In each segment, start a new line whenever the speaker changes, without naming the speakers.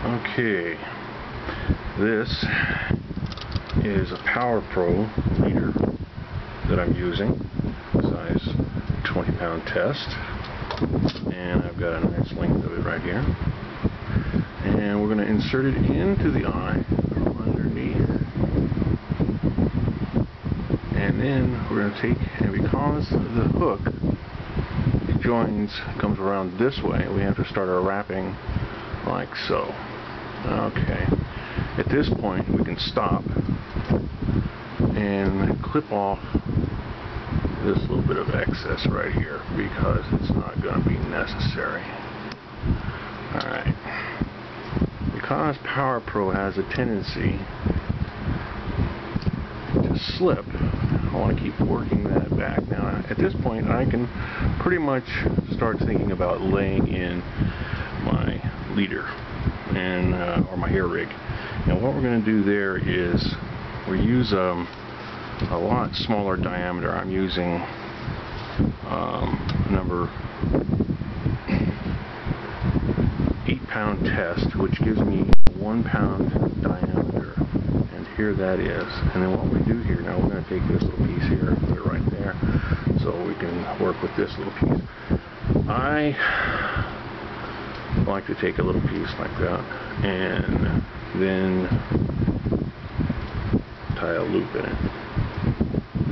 Okay, this is a Power Pro leader that I'm using, size 20-pound test, and I've got a nice length of it right here. And we're going to insert it into the eye from underneath, and then we're going to take, and because the hook comes around this way, we have to start our wrapping like so. Okay, at this point we can stop and clip off this little bit of excess right here because it's not going to be necessary. Alright, because Power Pro has a tendency to slip, I want to keep working that back. Now at this point I can pretty much start thinking about laying in my leader and or my hair rig. And what we're going to do there is we use a lot smaller diameter. I'm using number 8-pound test, which gives me 1 pound diameter, and here that is. And then what we do here, now we're going to take this little piece here and put it right there so we can work with this little piece. I like to take a little piece like that and then tie a loop in it.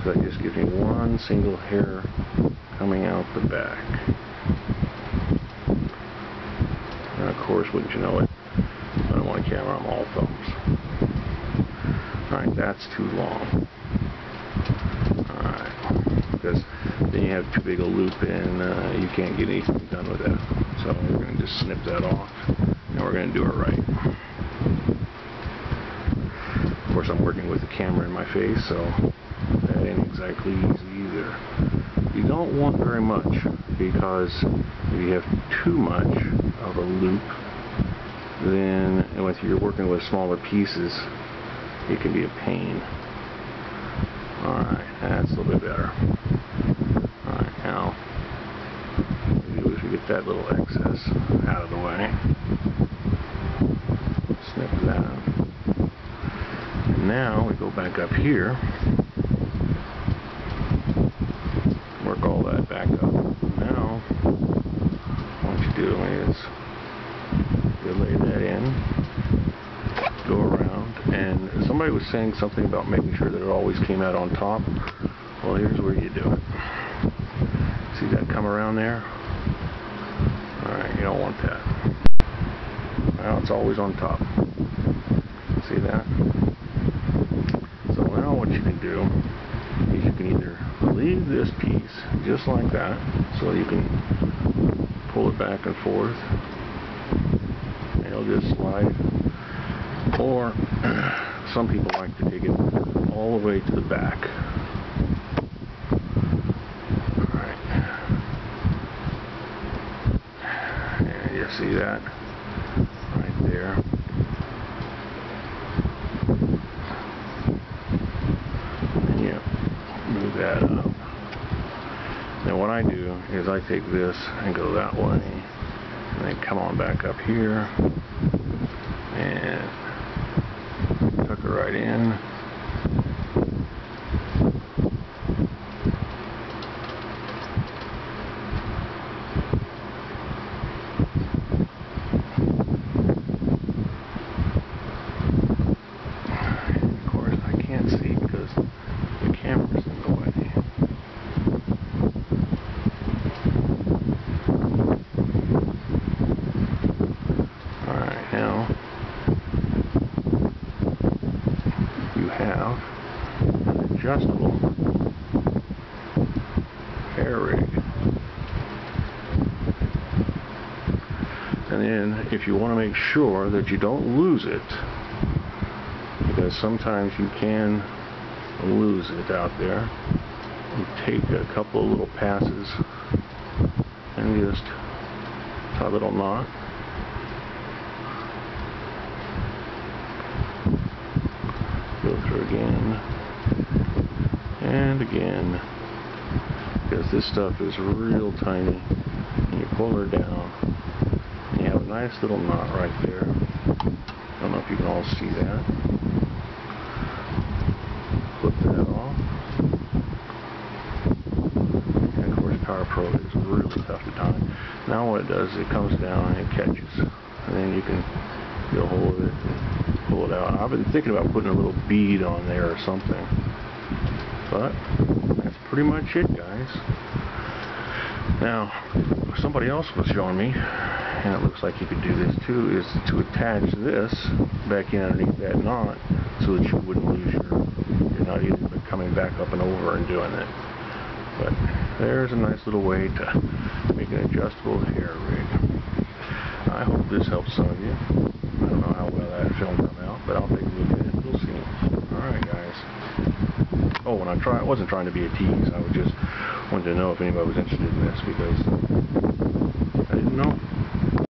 So that just gives me one single hair coming out the back. And of course, wouldn't you know it, I don't want a camera, I'm all thumbs. Alright, that's too long. Alright, because then you have too big a loop and you can't get anything done with that. So we're going to just snip that off and we're going to do it right. Of course, I'm working with the camera in my face, so that ain't exactly easy either. You don't want very much, because if you have too much of a loop, then when you're working with smaller pieces, it can be a pain. Alright, that's a little bit better. Alright, now what we do is we get that little excess out of the way. Snip that. And now we go back up here. Work all that back up. Now, what you do is you lay that in, go around, and somebody was saying something about making sure that it always came out on top. Well, here's where you do it. See that come around there? Alright, you don't want that. Now it's always on top. See that? So now what you can do is you can either leave this piece just like that, so you can pull it back and forth and it'll just slide, or some people like to take it all the way to the back. Alright, and you see that right there. And you move that up. Now what I do is I take this and go that way and then come on back up here and tuck it right in. And of course I can't see because the camera's in the way. Now you have an adjustable hair rig, and then if you want to make sure that you don't lose it, because sometimes you can lose it out there, you take a couple of little passes and just tie a little knot. Go through again and again, because this stuff is real tiny. And you pull her down and you have a nice nice little knot right there. I don't know if you can all see that. Flip that off. And of course Carp is really tough to tie. Now what it does is it comes down and it catches. And then you can get a hold of it and pull it out. I've been thinking about putting a little bead on there or something. But that's pretty much it, guys. Now, somebody else was showing me, and it looks like you could do this too, is to attach this back in underneath that knot so that you wouldn't lose your knot either, but coming back up and over and doing it. But there's a nice little way to make an adjustable hair rig. I hope this helps some of you. I don't know how well that film come out, but I'll take a look at it. We'll see. Alright, guys. Oh, and I wasn't trying to be a tease. I was just wanted to know if anybody was interested in this because I didn't know.